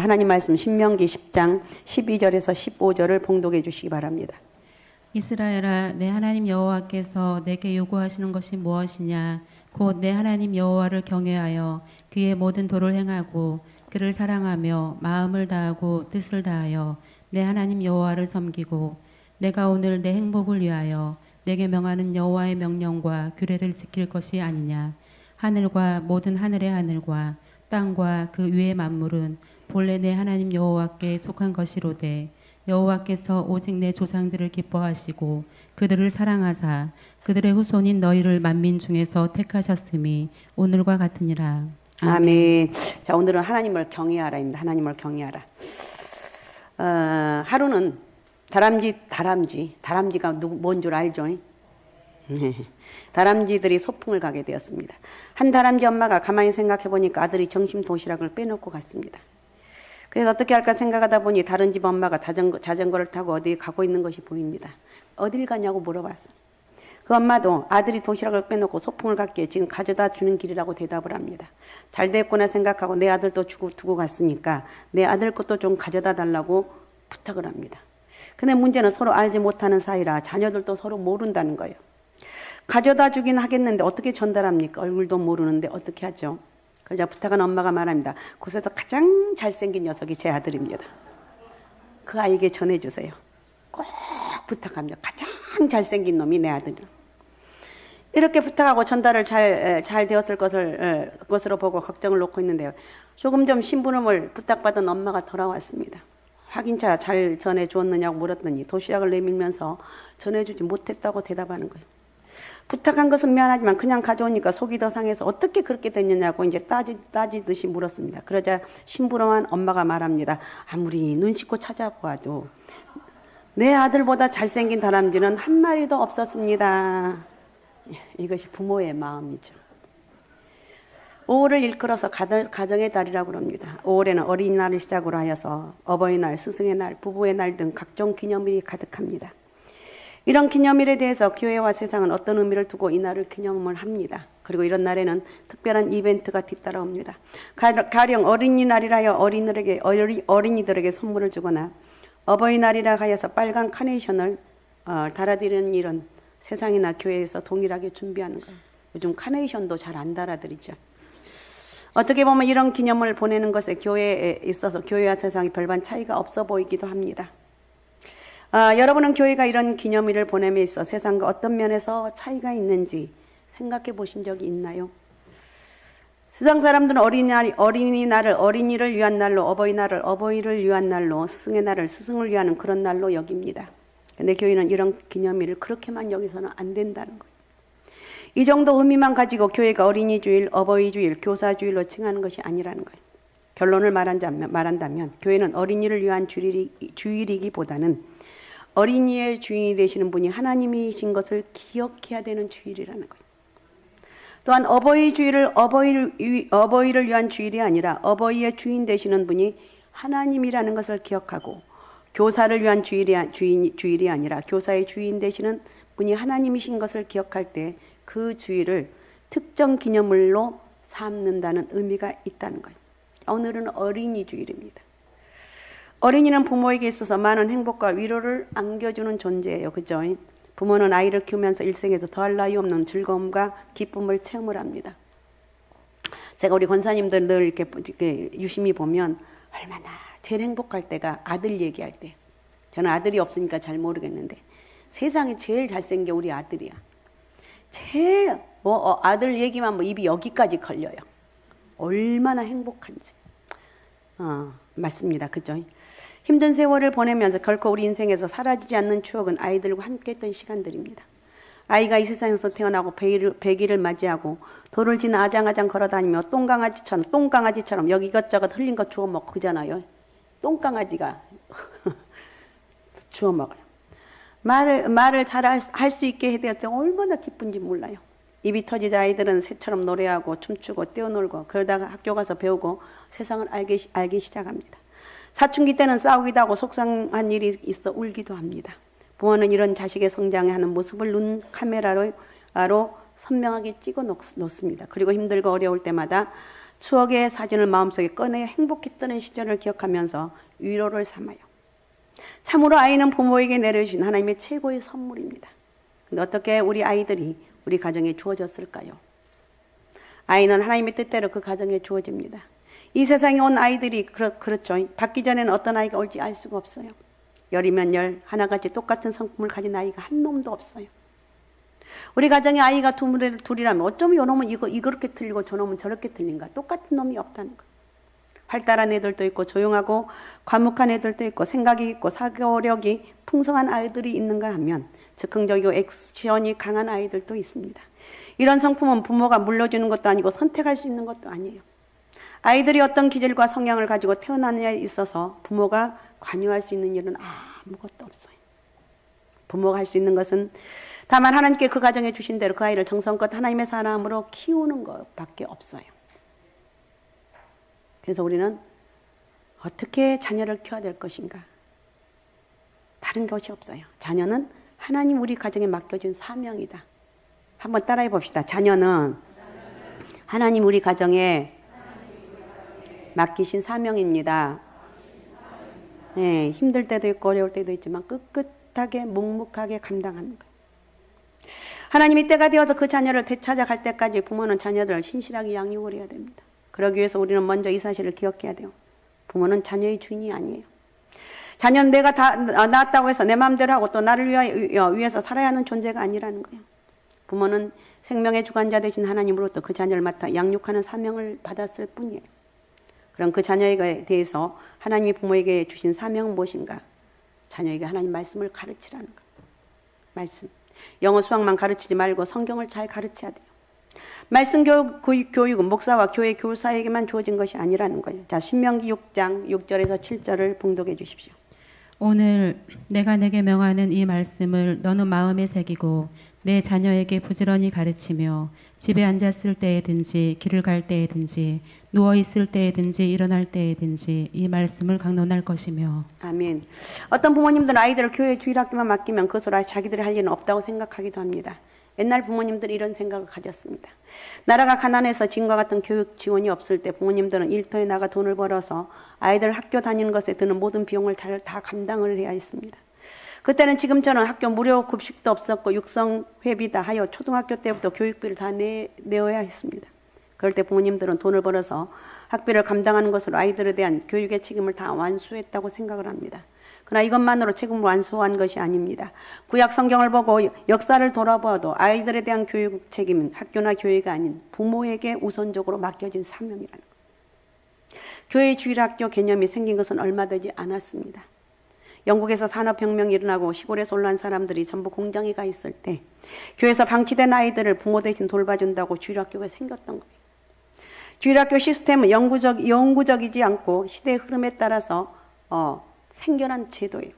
하나님 말씀 신명기 10장 12절에서 15절을 봉독해 주시기 바랍니다. 이스라엘아, 내 하나님 여호와께서 내게 요구하시는 것이 무엇이냐? 곧 내 하나님 여호와를 경외하여 그의 모든 도를 행하고 그를 사랑하며 마음을 다하고 뜻을 다하여 내 하나님 여호와를 섬기고 내가 오늘 내 행복을 위하여 내게 명하는 여호와의 명령과 규례를 지킬 것이 아니냐? 하늘과 모든 하늘의 하늘과 땅과 그 위의 만물은 본래 내 하나님 여호와께 속한 것이로되 여호와께서 오직 내 조상들을 기뻐하시고 그들을 사랑하사 그들의 후손인 너희를 만민 중에서 택하셨음이 오늘과 같으니라. 아멘. 자, 오늘은 하나님을 경외하라입니다. 하나님을 경외하라. 하루는 다람쥐가 뭔 줄 알죠? 다람쥐들이 소풍을 가게 되었습니다. 한 다람쥐 엄마가 가만히 생각해 보니까 아들이 점심 도시락을 빼놓고 갔습니다. 그래서 어떻게 할까 생각하다 보니 다른 집 엄마가 자전거를 타고 어디 가고 있는 것이 보입니다. 어딜 가냐고 물어봤어. 그 엄마도 아들이 도시락을 빼놓고 소풍을 갔기에 지금 가져다 주는 길이라고 대답을 합니다. 잘 됐구나 생각하고 내 아들도 두고 갔으니까 내 아들 것도 좀 가져다 달라고 부탁을 합니다. 근데 문제는 서로 알지 못하는 사이라 자녀들도 서로 모른다는 거예요. 가져다 주긴 하겠는데 어떻게 전달합니까? 얼굴도 모르는데 어떻게 하죠? 그러자 부탁한 엄마가 말합니다. 곳에서 가장 잘생긴 녀석이 제 아들입니다. 그 아이에게 전해주세요. 꼭 부탁합니다. 가장 잘생긴 놈이 내 아들이요. 이렇게 부탁하고 전달을 잘 되었을 것으로 보고 걱정을 놓고 있는데요. 조금 전 심부름을 부탁받은 엄마가 돌아왔습니다. 확인차 잘 전해주었느냐고 물었더니 도시락을 내밀면서 전해주지 못했다고 대답하는 거예요. 부탁한 것은 미안하지만 그냥 가져오니까 속이 더 상해서 어떻게 그렇게 됐느냐고 이제 따지듯이 물었습니다. 그러자 심부름한 엄마가 말합니다. 아무리 눈 씻고 찾아보아도 내 아들보다 잘생긴 다람쥐는 한 마리도 없었습니다. 이것이 부모의 마음이죠. 5월을 일컬어서 가정의 달이라고 합니다. 5월에는 어린이날을 시작으로 하여서 어버이날, 스승의 날, 부부의 날 등 각종 기념일이 가득합니다. 이런 기념일에 대해서 교회와 세상은 어떤 의미를 두고 이 날을 기념을 합니다. 그리고 이런 날에는 특별한 이벤트가 뒤따라옵니다. 가령 어린이날이라 하여 어린이들에게 선물을 주거나 어버이날이라 하여서 빨간 카네이션을 달아드리는 일은 세상이나 교회에서 동일하게 준비하는 거예요. 요즘 카네이션도 잘 안 달아드리죠. 어떻게 보면 이런 기념을 보내는 것에 교회에 있어서 교회와 세상이 별반 차이가 없어 보이기도 합니다. 여러분은 교회가 이런 기념일을 보냄에 있어 세상과 어떤 면에서 차이가 있는지 생각해 보신 적이 있나요? 세상 사람들은 어린이날을 어린이를 위한 날로, 어버이날을 어버이를 위한 날로, 스승의 날을 스승을 위한 그런 날로 여깁니다. 근데 교회는 이런 기념일을 그렇게만 여기서는 안 된다는 거예요. 이 정도 의미만 가지고 교회가 어린이 주일, 어버이 주일, 교사 주일로 칭하는 것이 아니라는 거예요. 결론을 말한다면 교회는 어린이를 위한 주일이기보다는 어린이의 주인이 되시는 분이 하나님이신 것을 기억해야 되는 주일이라는 거예요. 또한 어버이 주일을 어버이를 위한 주일이 아니라 어버이의 주인 되시는 분이 하나님이라는 것을 기억하고 교사를 위한 주일이 아니라 교사의 주인 되시는 분이 하나님이신 것을 기억할 때 그 주일을 특정 기념일로 삼는다는 의미가 있다는 거예요. 오늘은 어린이 주일입니다. 어린이는 부모에게 있어서 많은 행복과 위로를 안겨주는 존재예요. 그죠? 부모는 아이를 키우면서 일생에서 더할 나위 없는 즐거움과 기쁨을 체험을 합니다. 제가 우리 권사님들 늘 이렇게 유심히 보면 얼마나 제일 행복할 때가 아들 얘기할 때. 저는 아들이 없으니까 잘 모르겠는데 세상에 제일 잘생긴 우리 아들이야. 제일 아들 얘기만 입이 여기까지 걸려요. 얼마나 행복한지. 맞습니다. 그죠? 힘든 세월을 보내면서 결코 우리 인생에서 사라지지 않는 추억은 아이들과 함께 했던 시간들입니다. 아이가 이 세상에서 태어나고 100일을 맞이하고 돌을 지나 아장아장 걸어다니며 똥강아지처럼 여기 이것저것 흘린 거 주워 먹고 그잖아요. 똥강아지가 주워 먹어요. 말을 잘 할 수 있게 해야 때 얼마나 기쁜지 몰라요. 입이 터지자 아이들은 새처럼 노래하고 춤추고 뛰어놀고 그러다가 학교 가서 배우고 세상을 알기 시작합니다. 사춘기 때는 싸우기도 하고 속상한 일이 있어 울기도 합니다. 부모는 이런 자식의 성장하는 모습을 눈 카메라로 선명하게 찍어 놓습니다. 그리고 힘들고 어려울 때마다 추억의 사진을 마음속에 꺼내 행복했던 시절을 기억하면서 위로를 삼아요. 참으로 아이는 부모에게 내려주신 하나님의 최고의 선물입니다. 근데 어떻게 우리 아이들이 우리 가정에 주어졌을까요? 아이는 하나님의 뜻대로 그 가정에 주어집니다. 이 세상에 온 아이들이 그렇죠. 받기 전에는 어떤 아이가 올지 알 수가 없어요. 열이면 열, 하나같이 똑같은 성품을 가진 아이가 한 놈도 없어요. 우리 가정에 아이가 둘이라면 어쩌면 요 놈은 이렇게 틀리고 저 놈은 저렇게 틀린가? 똑같은 놈이 없다는 거. 활달한 애들도 있고 조용하고 과묵한 애들도 있고 생각이 있고 사고력이 풍성한 아이들이 있는가 하면 즉흥적이고 액션이 강한 아이들도 있습니다. 이런 성품은 부모가 물려주는 것도 아니고 선택할 수 있는 것도 아니에요. 아이들이 어떤 기질과 성향을 가지고 태어나느냐에 있어서 부모가 관여할 수 있는 일은 아무것도 없어요. 부모가 할 수 있는 것은 다만 하나님께 그 가정에 주신 대로 그 아이를 정성껏 하나님의 사람으로 키우는 것밖에 없어요. 그래서 우리는 어떻게 자녀를 키워야 될 것인가? 다른 것이 없어요. 자녀는 하나님 우리 가정에 맡겨준 사명이다. 한번 따라해 봅시다. 자녀는 하나님 우리 가정에 맡기신 사명입니다. 네, 힘들 때도 있고 어려울 때도 있지만 꿋꿋하게 묵묵하게 감당하는 거예요. 하나님이 때가 되어서 그 자녀를 되찾아갈 때까지 부모는 자녀들을 신실하게 양육을 해야 됩니다. 그러기 위해서 우리는 먼저 이 사실을 기억해야 돼요. 부모는 자녀의 주인이 아니에요. 자녀는 내가 다 낳았다고 해서 내 마음대로 하고 또 나를 위해서 살아야 하는 존재가 아니라는 거예요. 부모는 생명의 주관자 되신 하나님으로부터 그 자녀를 맡아 양육하는 사명을 받았을 뿐이에요. 그럼 그 자녀에 대해서 하나님이 부모에게 주신 사명은 무엇인가? 자녀에게 하나님 말씀을 가르치라는 거예요. 말씀. 영어 수학만 가르치지 말고 성경을 잘 가르쳐야 돼요. 말씀 교육은 목사와 교회 교사에게만 주어진 것이 아니라는 거예요. 자, 신명기 6장 6절에서 7절을 봉독해 주십시오. 오늘 내가 내게 명하는 이 말씀을 너는 마음에 새기고 내 자녀에게 부지런히 가르치며 집에 앉았을 때에든지 길을 갈 때에든지 누워 있을 때에든지 일어날 때에든지 이 말씀을 강론할 것이며. 아멘. 어떤 부모님들은 아이들을 교회 주일학교만 맡기면 그것으로 자기들이 할 일은 없다고 생각하기도 합니다. 옛날 부모님들이 이런 생각을 가졌습니다. 나라가 가난해서 지금과 같은 교육 지원이 없을 때 부모님들은 일터에 나가 돈을 벌어서 아이들 학교 다니는 것에 드는 모든 비용을 다 감당을 해야 했습니다. 그때는 지금처럼 학교 무료 급식도 없었고 육성회비다 하여 초등학교 때부터 교육비를 다 내어야 했습니다. 그럴 때 부모님들은 돈을 벌어서 학비를 감당하는 것으로 아이들에 대한 교육의 책임을 다 완수했다고 생각을 합니다. 그러나 이것만으로 책임을 완수한 것이 아닙니다. 구약 성경을 보고 역사를 돌아보아도 아이들에 대한 교육 책임은 학교나 교회가 아닌 부모에게 우선적으로 맡겨진 사명이라는 것. 교회 주일학교 개념이 생긴 것은 얼마 되지 않았습니다. 영국에서 산업혁명이 일어나고 시골에서 올라온 사람들이 전부 공장에 가 있을 때 교회에서 방치된 아이들을 부모 대신 돌봐준다고 주일학교가 생겼던 거예요. 주일학교 시스템은 영구적이지 않고 시대의 흐름에 따라서 생겨난 제도예요.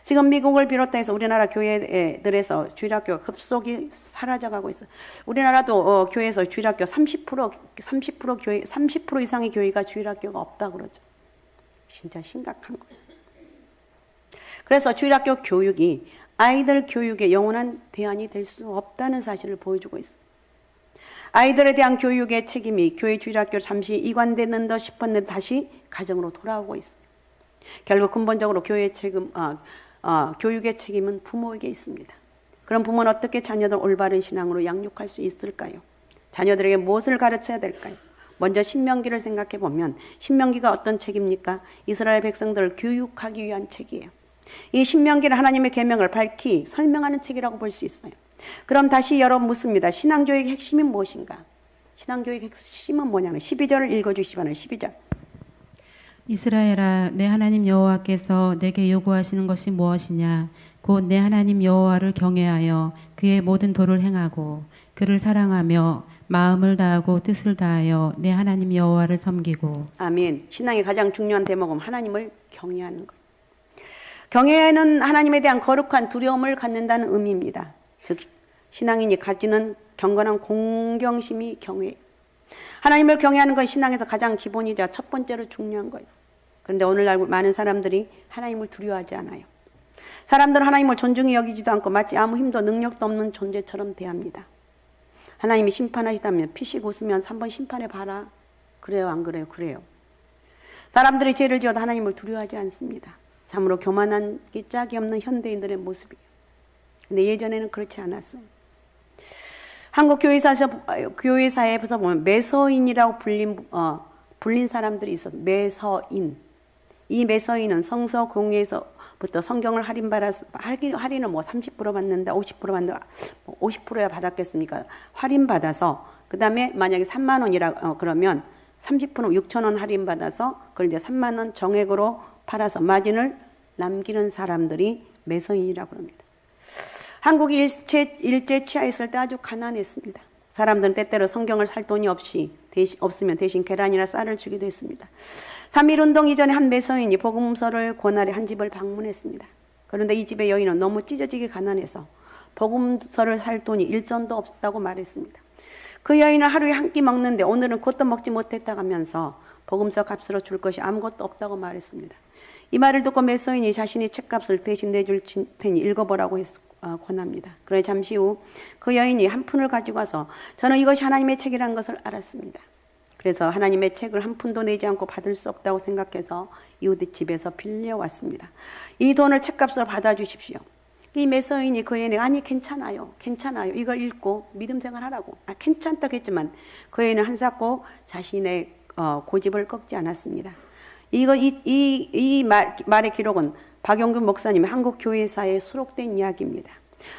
지금 미국을 비롯해서 우리나라 교회들에서 주일학교가 급속히 사라져가고 있어요. 우리나라도 교회에서 주일학교 30% 이상의 교회가 주일학교가 없다 그러죠. 진짜 심각한 거예요. 그래서 주일학교 교육이 아이들 교육의 영원한 대안이 될 수 없다는 사실을 보여주고 있어요. 아이들에 대한 교육의 책임이 교회 주일학교로 잠시 이관되는 듯 싶었는데 다시 가정으로 돌아오고 있어요. 결국 근본적으로 교육의 책임은 부모에게 있습니다. 그럼 부모는 어떻게 자녀들 올바른 신앙으로 양육할 수 있을까요? 자녀들에게 무엇을 가르쳐야 될까요? 먼저 신명기를 생각해 보면 신명기가 어떤 책입니까? 이스라엘 백성들을 교육하기 위한 책이에요. 이 신명기는 하나님의 계명을 밝히 설명하는 책이라고 볼 수 있어요. 그럼 다시 여러분 묻습니다. 신앙교육의 핵심이 무엇인가? 신앙교육의 핵심은 뭐냐면 12절을 읽어주시기 바랍니다. 12절. 이스라엘아, 내 하나님 여호와께서 내게 요구하시는 것이 무엇이냐? 곧 내 하나님 여호와를 경외하여 그의 모든 도를 행하고 그를 사랑하며 마음을 다하고 뜻을 다하여 내 하나님 여호와를 섬기고. 아멘. 신앙의 가장 중요한 대목은 하나님을 경외하는 것. 경외는 하나님에 대한 거룩한 두려움을 갖는다는 의미입니다. 즉 신앙인이 가지는 경건한 공경심이 경외예요. 하나님을 경외하는 건 신앙에서 가장 기본이자 첫 번째로 중요한 거예요. 그런데 오늘날 많은 사람들이 하나님을 두려워하지 않아요. 사람들은 하나님을 존중히 여기지도 않고 마치 아무 힘도 능력도 없는 존재처럼 대합니다. 하나님이 심판하시다면 피식 웃으면서 한번 심판해 봐라. 그래요, 안 그래요? 그래요. 사람들이 죄를 지어도 하나님을 두려워하지 않습니다. 참으로 교만한 게 짝이 없는 현대인들의 모습이에요. 근데 예전에는 그렇지 않았어요. 한국 교회사에서 보면 매서인이라고 불린 사람들이 있었어요. 매서인. 이 매서인은 성서 공회에서부터 성경을 할인을 뭐 30% 받는다, 50% 받는다, 50%야 받았겠습니까? 할인받아서, 그 다음에 만약에 3만 원이라, 그러면 30% 6천 원 할인받아서 그걸 이제 3만 원 정액으로 팔아서 마진을 남기는 사람들이 매서인이라고 합니다. 한국이 일제 치하했을 때 아주 가난했습니다. 사람들은 때때로 성경을 살 돈이 없으면 대신 계란이나 쌀을 주기도 했습니다. 3.1운동 이전에 한 매서인이 복음서를 권하려 한 집을 방문했습니다. 그런데 이 집의 여인은 너무 찢어지게 가난해서 복음서를 살 돈이 일전도 없었다고 말했습니다. 그 여인은 하루에 한 끼 먹는데 오늘은 그것도 먹지 못했다고 하면서 복음서 값으로 줄 것이 아무것도 없다고 말했습니다. 이 말을 듣고 매서인이 자신이 책값을 대신 내줄 테니 읽어보라고 권합니다. 그래 잠시 후 그 여인이 한 푼을 가지고 와서 저는 이것이 하나님의 책이라는 것을 알았습니다. 그래서 하나님의 책을 한 푼도 내지 않고 받을 수 없다고 생각해서 이웃의 집에서 빌려왔습니다. 이 돈을 책값으로 받아주십시오. 이 매서인이 그 여인에게 아니 괜찮아요. 이걸 읽고 믿음 생활하라고. 괜찮다고 했지만 그 여인은 한사코 자신의 고집을 꺾지 않았습니다. 이 말의 기록은 박용균 목사님의 한국 교회사에 수록된 이야기입니다.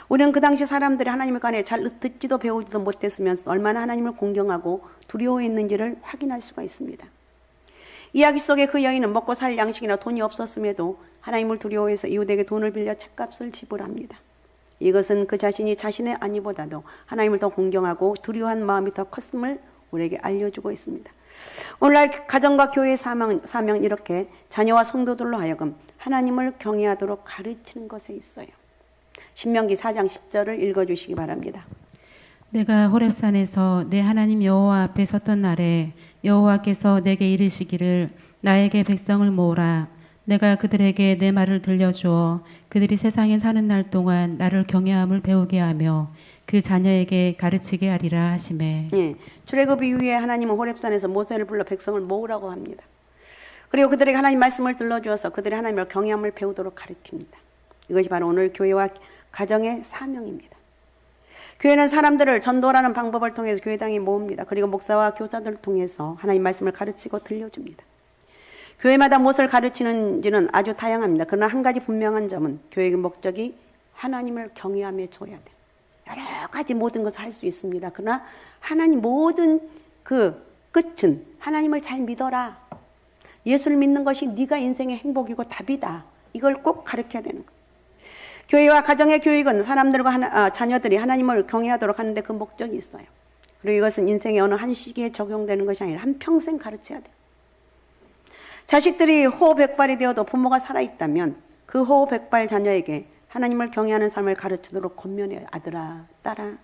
우리는 그 당시 사람들이 하나님에 관해 잘 듣지도 배우지도 못했으면 얼마나 하나님을 공경하고 두려워했는지를 확인할 수가 있습니다. 이야기 속에 그 여인은 먹고 살 양식이나 돈이 없었음에도 하나님을 두려워해서 이웃에게 돈을 빌려 책값을 지불합니다. 이것은 그 자신이 자신의 안위보다도 하나님을 더 공경하고 두려워한 마음이 더 컸음을 우리에게 알려주고 있습니다. 오늘날 가정과 교회의 사명은 이렇게 자녀와 성도들로 하여금 하나님을 경외하도록 가르치는 것에 있어요. 신명기 4장 10절을 읽어주시기 바랍니다. 내가 호렙산에서 내 하나님 여호와 앞에 섰던 날에 여호와께서 내게 이르시기를 나에게 백성을 모으라. 내가 그들에게 내 말을 들려주어 그들이 세상에 사는 날 동안 나를 경외함을 배우게 하며 그 자녀에게 가르치게 하리라 하시매. 예, 출애굽 이후에 하나님은 호렙산에서 모세를 불러 백성을 모으라고 합니다. 그리고 그들에게 하나님 말씀을 들려주어서 그들이 하나님을 경외함을 배우도록 가르칩니다. 이것이 바로 오늘 교회와 가정의 사명입니다. 교회는 사람들을 전도라는 방법을 통해서 교회당에 모읍니다. 그리고 목사와 교사들을 통해서 하나님 말씀을 가르치고 들려줍니다. 교회마다 무엇을 가르치는지는 아주 다양합니다. 그러나 한 가지 분명한 점은 교회의 목적이 하나님을 경외하며 줘야 돼요. 여러 가지 모든 것을 할 수 있습니다. 그러나 하나님 모든 그 끝은 하나님을 잘 믿어라. 예수를 믿는 것이 네가 인생의 행복이고 답이다. 이걸 꼭 가르쳐야 되는 거예요. 교회와 가정의 교육은 사람들과 자녀들이 하나님을 경외하도록 하는데 그 목적이 있어요. 그리고 이것은 인생의 어느 한 시기에 적용되는 것이 아니라 한평생 가르쳐야 돼요. 자식들이 호백발이 되어도 부모가 살아있다면 그 호백발 자녀에게 하나님을 경외하는 삶을 가르치도록 권면해요. 아들아, 딸아,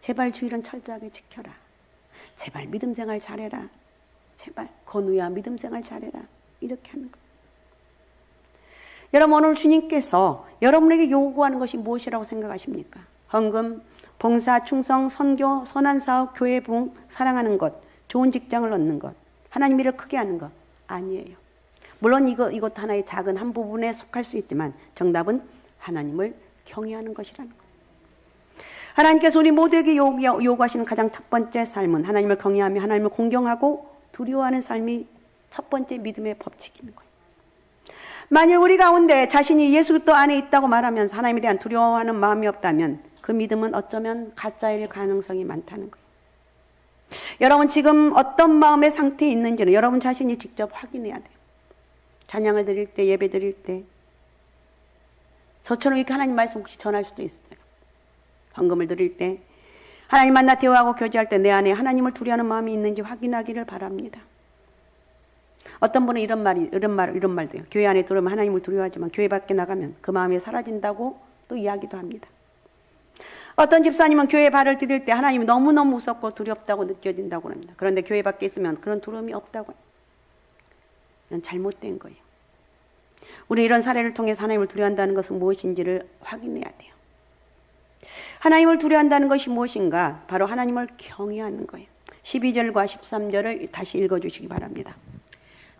제발 주일은 철저하게 지켜라. 제발 믿음 생활 잘해라. 제발 건우야 믿음 생활 잘해라. 이렇게 하는 거예요. 여러분 오늘 주님께서 여러분에게 요구하는 것이 무엇이라고 생각하십니까? 헌금, 봉사, 충성, 선교, 선한 사업, 교회 부흥, 사랑하는 것, 좋은 직장을 얻는 것, 하나님 일을 크게 하는 것 아니에요. 물론 이것 하나의 작은 한 부분에 속할 수 있지만 정답은 하나님을 경외하는 것이라는 거예요. 하나님께서 우리 모두에게 요구하시는 가장 첫 번째 삶은 하나님을 경외하며 하나님을 공경하고 두려워하는 삶이 첫 번째 믿음의 법칙인 거예요. 만일 우리 가운데 자신이 예수 그리스도 안에 있다고 말하면서 하나님에 대한 두려워하는 마음이 없다면 그 믿음은 어쩌면 가짜일 가능성이 많다는 거예요. 여러분 지금 어떤 마음의 상태에 있는지는 여러분 자신이 직접 확인해야 돼요. 찬양을 드릴 때, 예배 드릴 때 저처럼 이렇게 하나님 말씀 혹시 전할 수도 있어요. 헌금을 드릴 때, 하나님 만나 대화하고 교제할 때 내 안에 하나님을 두려워하는 마음이 있는지 확인하기를 바랍니다. 어떤 분은 이런 말도 해요. 교회 안에 들어오면 하나님을 두려워하지만 교회 밖에 나가면 그 마음이 사라진다고 또 이야기도 합니다. 어떤 집사님은 교회에 발을 디딜 때 하나님이 너무너무 무섭고 두렵다고 느껴진다고 합니다. 그런데 교회 밖에 있으면 그런 두려움이 없다고 해요. 이건 잘못된 거예요. 우리 이런 사례를 통해서 하나님을 두려워한다는 것은 무엇인지를 확인해야 돼요. 하나님을 두려워한다는 것이 무엇인가? 바로 하나님을 경외하는 거예요. 12절과 13절을 다시 읽어주시기 바랍니다.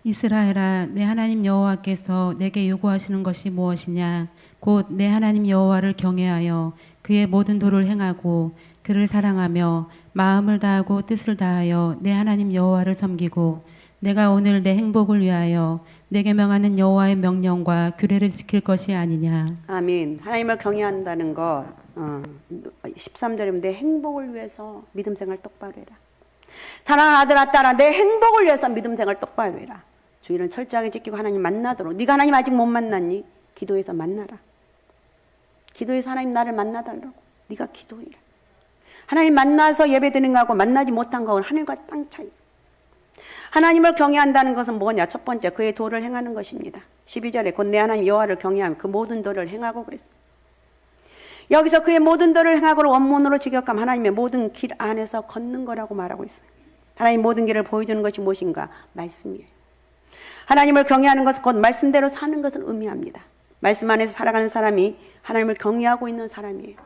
이스라엘아, 내 하나님 여호와께서 내게 요구하시는 것이 무엇이냐? 곧 내 하나님 여호와를 경외하여 그의 모든 도를 행하고 그를 사랑하며 마음을 다하고 뜻을 다하여 내 하나님 여호와를 섬기고 내가 오늘 내 행복을 위하여 내게 명하는 여호와의 명령과 규례를 지킬 것이 아니냐. 아멘. 하나님을 경외한다는 거 13절이면 내 행복을 위해서 믿음 생활 똑바로 해라. 사랑하는 아들아 딸아, 내 행복을 위해서 믿음 생활 똑바로 해라. 주의를 철저하게 지키고 하나님 만나도록. 네가 하나님 아직 못 만났니? 기도해서 만나라. 기도해서 하나님 나를 만나달라고. 네가 기도해라. 하나님 만나서 예배드리는 거하고 만나지 못한 거는 하늘과 땅 차이. 하나님을 경외한다는 것은 뭐냐? 첫 번째, 그의 도를 행하는 것입니다. 12절에 곧 내 하나님 여호와를 경외하며 그 모든 도를 행하고 그랬어요. 여기서 그의 모든 도를 행하고를 원문으로 직역하면 하나님의 모든 길 안에서 걷는 거라고 말하고 있어요. 하나님 모든 길을 보여주는 것이 무엇인가? 말씀이에요. 하나님을 경외하는 것은 곧 말씀대로 사는 것을 의미합니다. 말씀 안에서 살아가는 사람이 하나님을 경외하고 있는 사람이에요.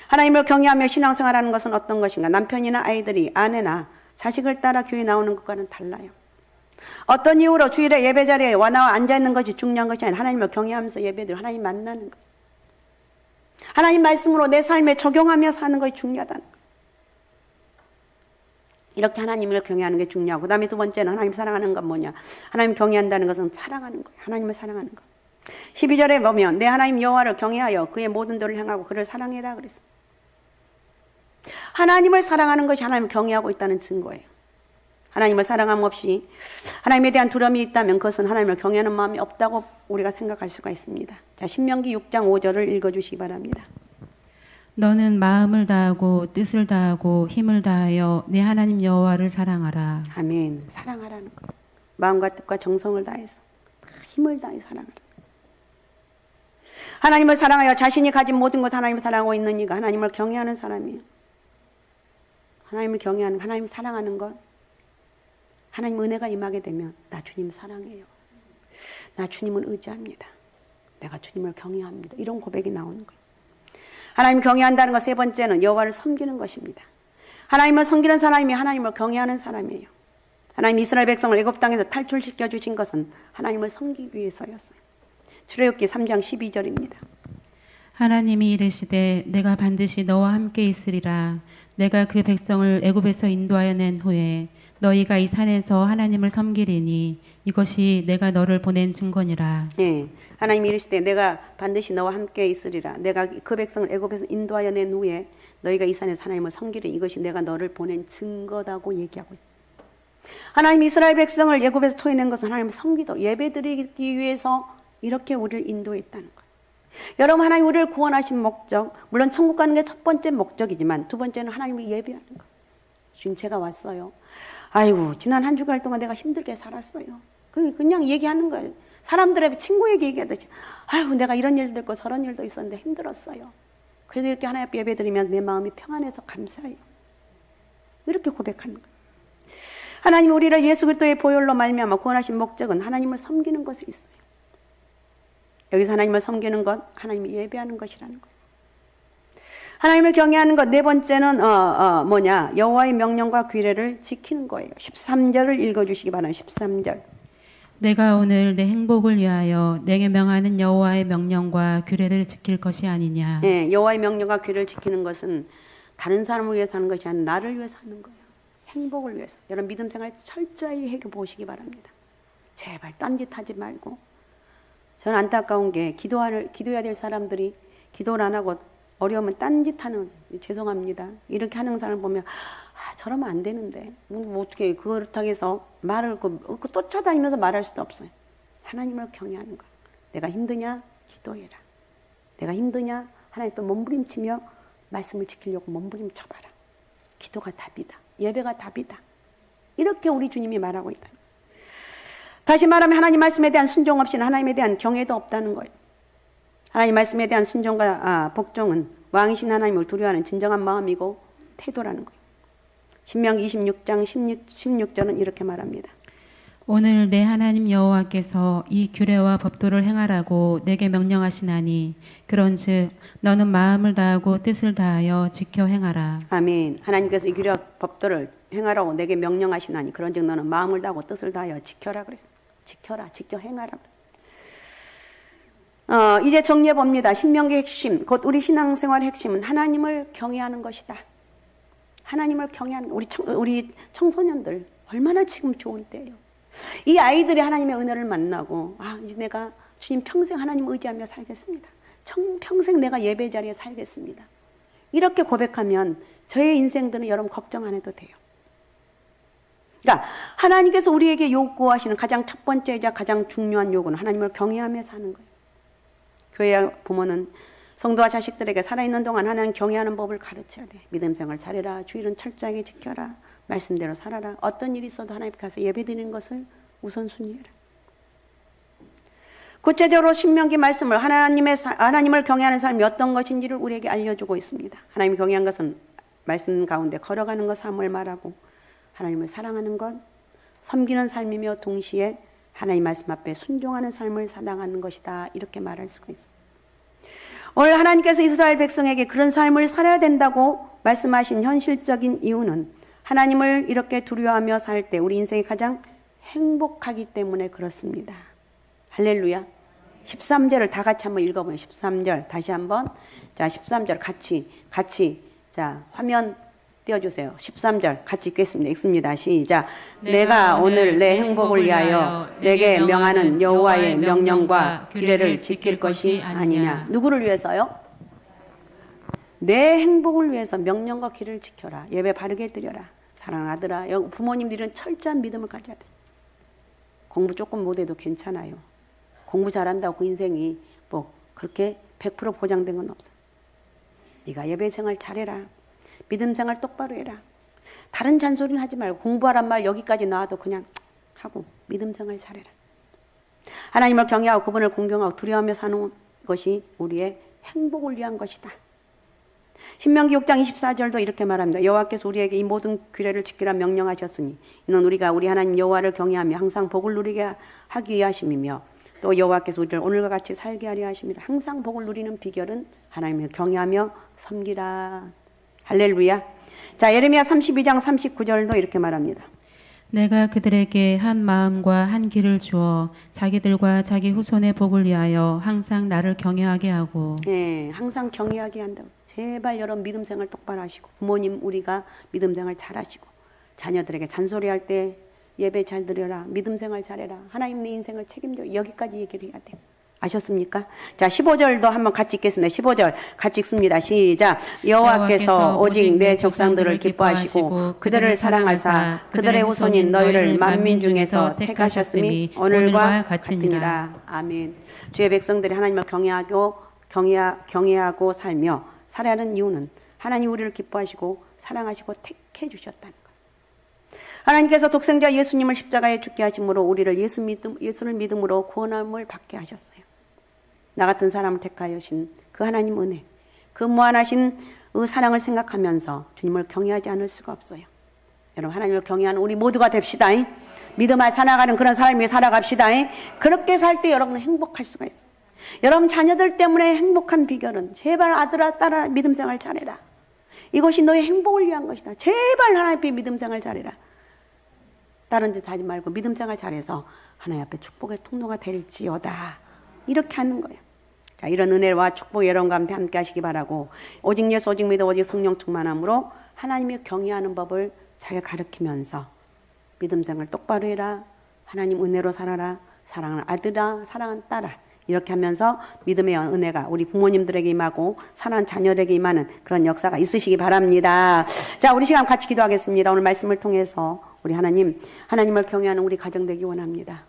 하나님을 경외하며 신앙생활하는 것은 어떤 것인가? 남편이나 아이들이 아내나 자식을 따라 교회 나오는 것과는 달라요. 어떤 이유로 주일에 예배 자리에 와 나와 앉아있는 것이 중요한 것이 아니라 하나님을 경외하면서 예배드리고 하나님 만나는 것. 하나님 말씀으로 내 삶에 적용하며 사는 것이 중요하다는 것. 이렇게 하나님을 경외하는 게 중요하고, 그 다음에 두 번째는 하나님 사랑하는 건 뭐냐? 하나님 경외한다는 것은 사랑하는 거예요. 하나님을 사랑하는 것. 12절에 보면 내 하나님 여호와를 경외하여 그의 모든 도를 행하고 그를 사랑해라 그랬어요. 하나님을 사랑하는 것이 하나님을 경외하고 있다는 증거예요. 하나님을 사랑함 없이 하나님에 대한 두려움이 있다면 그것은 하나님을 경외하는 마음이 없다고 우리가 생각할 수가 있습니다. 자, 신명기 6장 5절을 읽어주시기 바랍니다. 너는 마음을 다하고 뜻을 다하고 힘을 다하여 내 하나님 여호와를 사랑하라. 아멘. 사랑하라는 것. 마음과 뜻과 정성을 다해서 힘을 다해 사랑하라. 하나님을 사랑하여 자신이 가진 모든 것 하나님을 사랑하고 있는 이가 하나님을 경외하는 사람이에요. 하나님을 경외하는, 하나님을 사랑하는 것. 하나님 은혜가 임하게 되면 나 주님 사랑해요. 나 주님을 의지합니다. 내가 주님을 경외합니다. 이런 고백이 나오는 거예요. 하나님을 경외한다는 것 세 번째는 여호와를 섬기는 것입니다. 하나님을 섬기는 사람이 하나님을 경외하는 사람이에요. 하나님 이스라엘 백성을 애굽 땅에서 탈출시켜 주신 것은 하나님을 섬기기 위해서였어요. 출애굽기 3장 12절입니다. 하나님이 이르시되 내가 반드시 너와 함께 있으리라. 내가 그 백성을 애굽에서 인도하여 낸 후에 너희가 이 산에서 하나님을 섬기리니 이것이 내가 너를 보낸 증거니라. 예, 하나님이 이르시되 내가 반드시 너와 함께 있으리라. 내가 그 백성을 애굽에서 인도하여 낸 후에 너희가 이 산에서 하나님을 섬기리니 이것이 내가 너를 보낸 증거다고 얘기하고 있어요. 하나님 이스라엘 백성을 애굽에서 토해낸 것은 하나님을 섬기도 예배드리기 위해서 이렇게 우리를 인도했다는 거예요. 여러분, 하나님 우리를 구원하신 목적, 물론 천국 가는 게 첫 번째 목적이지만 두 번째는 하나님을 예배하는 거예요. 지금 제가 왔어요. 아이고, 지난 한 주간 동안 내가 힘들게 살았어요. 그냥 얘기하는 거예요. 사람들의 친구에게 얘기하듯이, 아이고, 내가 이런 일도 있고 저런 일도 있었는데 힘들었어요. 그래서 이렇게 하나님 앞에 예배드리면 내 마음이 평안해서 감사해요. 이렇게 고백하는 거예요. 하나님 우리를 예수 그리스도의 보혈로 말미암아 구원하신 목적은 하나님을 섬기는 것에 있어요. 여기서 하나님을 섬기는 것, 하나님을 예배하는 것이라는 거예요. 하나님을 경외하는 것, 네 번째는 뭐냐? 여호와의 명령과 규례를 지키는 거예요. 13절을 읽어주시기 바랍니다. 13절. 내가 오늘 내 행복을 위하여 내게 명하는 여호와의 명령과 규례를 지킬 것이 아니냐. 예, 여호와의 명령과 규례를 지키는 것은 다른 사람을 위해서 하는 것이 아니라 나를 위해서 하는 거예요. 행복을 위해서. 여러분 믿음 생활 철저히 해보시기 바랍니다. 제발 딴짓하지 말고. 저는 안타까운 게 기도해야 될 사람들이 기도를 안 하고 어려우면 딴짓하는, 죄송합니다. 이렇게 하는 사람을 보면 저러면 안 되는데 뭐 어떻게 그렇다고 해서 말을 쫓아다니면서 말할 수도 없어요. 하나님을 경외하는 거예요. 내가 힘드냐? 기도해라. 내가 힘드냐? 하나님 또 몸부림치며 말씀을 지키려고 몸부림쳐봐라. 기도가 답이다. 예배가 답이다. 이렇게 우리 주님이 말하고 있다. 다시 말하면 하나님 말씀에 대한 순종 없이는 하나님에 대한 경외도 없다는 거예요. 하나님 말씀에 대한 순종과 복종은 왕이신 하나님을 두려워하는 진정한 마음이고 태도라는 거예요. 신명기 26장 16절은 이렇게 말합니다. 오늘 내 하나님 여호와께서 이 규례와 법도를 행하라고 내게 명령하시나니 그런즉 너는 마음을 다하고 뜻을 다하여 지켜 행하라. 아멘. 하나님께서 이 규례와 법도를 행하라고 내게 명령하시나니 그런즉 너는 마음을 다하고 뜻을 다하여 지켜라 그랬어. 지켜라, 지켜 행하라. 이제 정리해 봅니다. 신명기 핵심, 곧 우리 신앙생활의 핵심은 하나님을 경외하는 것이다. 하나님을 경외하는 우리 청소년들 얼마나 지금 좋은 때예요. 이 아이들이 하나님의 은혜를 만나고 이제 내가 주님 평생 하나님 의지하며 살겠습니다. 평생 내가 예배 자리에 살겠습니다. 이렇게 고백하면 저의 인생들은 여러분 걱정 안 해도 돼요. 그러니까 하나님께서 우리에게 요구하시는 가장 첫 번째이자 가장 중요한 요구는 하나님을 경외하며 사는 거예요. 교회 부모는 성도와 자식들에게 살아있는 동안 하나님 경외하는 법을 가르쳐야 돼. 믿음 생활 잘해라. 주일은 철저하게 지켜라. 말씀대로 살아라. 어떤 일이 있어도 하나님 가서 예배드리는 것을 우선순위해라. 구체적으로 신명기 말씀을 하나님을 경외하는 삶이 어떤 것인지를 우리에게 알려주고 있습니다. 하나님을 경외한 것은 말씀 가운데 걸어가는 것, 삶을 말하고 하나님을 사랑하는 것, 섬기는 삶이며 동시에 하나님 말씀 앞에 순종하는 삶을 사당하는 것이다. 이렇게 말할 수가 있습니다. 오늘 하나님께서 이스라엘 백성에게 그런 삶을 살아야 된다고 말씀하신 현실적인 이유는 하나님을 이렇게 두려워하며 살 때 우리 인생이 가장 행복하기 때문에 그렇습니다. 할렐루야. 13절을 다 같이 한번 읽어보면 13절 다시 한번. 자, 13절 같이 자, 화면 띄워주세요. 13절 같이 읽겠습니다. 읽습니다. 시작. 내가 오늘 내 행복을 위하여 내게 명하는 여호와의 명령과 규례를 지킬 것이 아니냐. 누구를 위해서요? 내 행복을 위해서 명령과 규례를 지켜라. 예배 바르게 드려라. 사랑하는 아들아. 부모님들은 철저한 믿음을 가져야 돼. 공부 조금 못해도 괜찮아요. 공부 잘한다고 그 인생이 뭐 그렇게 100% 보장된 건 없어. 네가 예배 생활 잘해라. 믿음 생활 똑바로 해라. 다른 잔소리는 하지 말고 공부하란 말 여기까지 나와도 그냥 하고 믿음 생활 잘해라. 하나님을 경외하고 그분을 공경하고 두려워하며 사는 것이 우리의 행복을 위한 것이다. 신명기 6장 24절도 이렇게 말합니다. 여호와께서 우리에게 이 모든 규례를 지키라 명령하셨으니 이는 우리가 우리 하나님 여호와를 경외하며 항상 복을 누리게 하기 위하심이며 또 여호와께서 우리를 오늘과 같이 살게 하려 하심이라. 항상 복을 누리는 비결은 하나님을 경외하며 섬기라. 할렐루야. 자, 예레미야 32장 39절도 이렇게 말합니다. 내가 그들에게 한 마음과 한 귀를 주어 자기들과 자기 후손의 복을 위하여 항상 나를 경외하게 하고. 예, 항상 경외하게 한다고. 제발 여러분 믿음 생활 똑바로 하시고 부모님 우리가 믿음 생활 잘하시고 자녀들에게 잔소리할 때 예배 잘 드려라. 믿음 생활 잘해라. 하나님 내 인생을 책임져. 여기까지 얘기를 해야 돼요. 아셨습니까? 자, 15절도 한번 같이 읽겠습니다. 15절 같이 읽습니다. 시작. 여호와께서 오직 내 족상들을 기뻐하시고 그들을 사랑하사 그들의 후손인 너희를 만민 중에서 택하셨음이 오늘과 같으니라. 아멘. 주의 백성들이 하나님을 경외하고 살며 살아야 하는 이유는 하나님 우리를 기뻐하시고 사랑하시고 택해 주셨다는 거예요. 하나님께서 독생자 예수님을 십자가에 죽게 하심으로 우리를 예수를 믿음으로 구원함을 받게 하셨어요. 나 같은 사람을 택하여 신 그 하나님 은혜, 그 무한하신 그 사랑을 생각하면서 주님을 경외하지 않을 수가 없어요. 여러분 하나님을 경외하는 우리 모두가 됩시다. 믿음을 살아가는 그런 삶이 살아갑시다. 그렇게 살 때 여러분은 행복할 수가 있어요. 여러분 자녀들 때문에 행복한 비결은 제발 아들아 딸아 믿음 생활 잘해라. 이것이 너의 행복을 위한 것이다. 제발 하나님 앞에 믿음 생활 잘해라. 다른 짓 하지 말고 믿음 생활 잘해서 하나님 앞에 축복의 통로가 될지어다. 이렇게 하는 거예요. 자, 이런 은혜와 축복 여러분과 함께 하시기 바라고 오직 예수 오직 믿어 오직 성령 충만함으로 하나님의 경외하는 법을 잘 가르치면서 믿음 생활 똑바로 해라. 하나님 은혜로 살아라. 사랑하는 아들아 사랑하는 딸아 이렇게 하면서 믿음의 은혜가 우리 부모님들에게 임하고 사랑하는 자녀들에게 임하는 그런 역사가 있으시기 바랍니다. 자, 우리 시간 같이 기도하겠습니다. 오늘 말씀을 통해서 우리 하나님을 경외하는 우리 가정 되기 원합니다.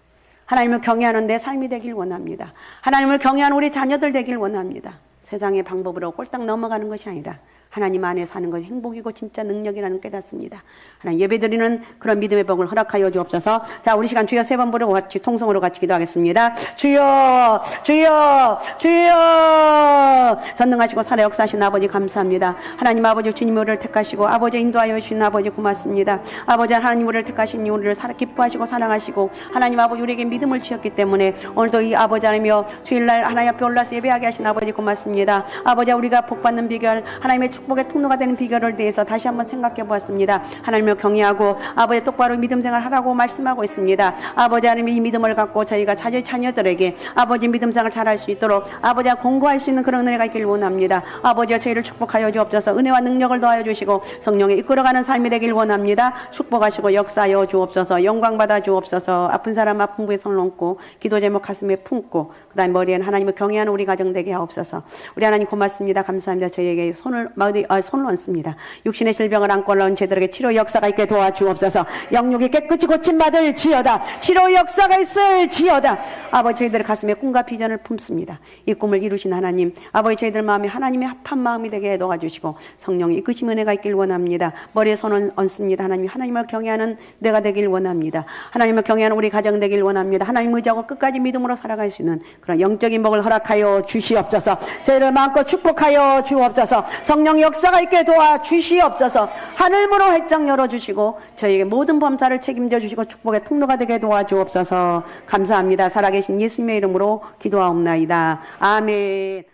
하나님을 경외하는 내 삶이 되길 원합니다. 하나님을 경외하는 우리 자녀들 되길 원합니다. 세상의 방법으로 꼴딱 넘어가는 것이 아니라 하나님 안에 사는 것이 행복이고 진짜 능력이라는 깨닫습니다. 하나님 예배드리는 그런 믿음의 복을 허락하여 주옵소서. 자, 우리 시간 주여 세 번 부르고 같이 통성으로 같이 기도하겠습니다. 주여 주여 주여. 전능하시고 살아 역사하신 아버지 감사합니다. 하나님 아버지 주님 우리를 택하시고 아버지 인도하여 주신 아버지 고맙습니다. 아버지 하나님 우리를 택하신 우리를 기뻐하시고 사랑하시고 하나님 아버지 우리에게 믿음을 주셨기 때문에 오늘도 이 아버지 하나님여 주일날 하나님 앞에 올라서 예배하게 하신 아버지 고맙습니다. 아버지 우리가 복받는 비결 하나님의 축복의 통로가 되는 비결을 대해서 다시 한번 생각해 보았습니다. 하나님을 경외하고 아버지 똑바로 믿음 생활 하라고 말씀하고 있습니다. 아버지 하나님의 이 믿음을 갖고 저희가 자녀 자녀들에게 아버지 믿음 생활 잘할 수 있도록 아버지와 공부할 수 있는 그런 은혜가 있길 원합니다. 아버지와 저희를 축복하여 주옵소서. 은혜와 능력을 더하여 주시고 성령에 이끌어가는 삶이 되길 원합니다. 축복하시고 역사하여 주옵소서. 영광 받아 주옵소서. 아픈 사람 아픈 부에 손 얹고 기도 제목 가슴에 품고 그다음 머리에는 하나님을 경외하는 우리 가정 되게 하옵소서. 우리 하나님 고맙습니다. 감사합니다. 저희에게 손을 얹습니다. 육신의 질병을 안고 올라온 저희들에게 치료 역사가 있게 도와주옵소서. 영육이 깨끗이 고침받을 지어다. 치료 역사가 있을 지어다. 아버지 저희들의 가슴에 꿈과 비전을 품습니다. 이 꿈을 이루신 하나님, 아버지 저희들 마음에 하나님의 합한 마음이 되게 도와주시고 성령이 이끄심 은혜가 있길 원합니다. 머리에 손을 얹습니다. 하나님, 하나님을 경외하는 내가 되길 원합니다. 하나님을 경외하는 우리 가정 되길 원합니다. 하나님 의지하고 끝까지 믿음으로 살아갈 수 있는 그런 영적인 복을 허락하여 주시옵소서. 저희를 마음껏 축복하여 주옵소서. 성령 역사가 있게 도와 주시옵소서. 하늘문으로 활짝 열어주시고 저희에게 모든 범사를 책임져 주시고 축복의 통로가 되게 도와주옵소서. 감사합니다. 살아계신 예수님의 이름으로 기도하옵나이다. 아멘.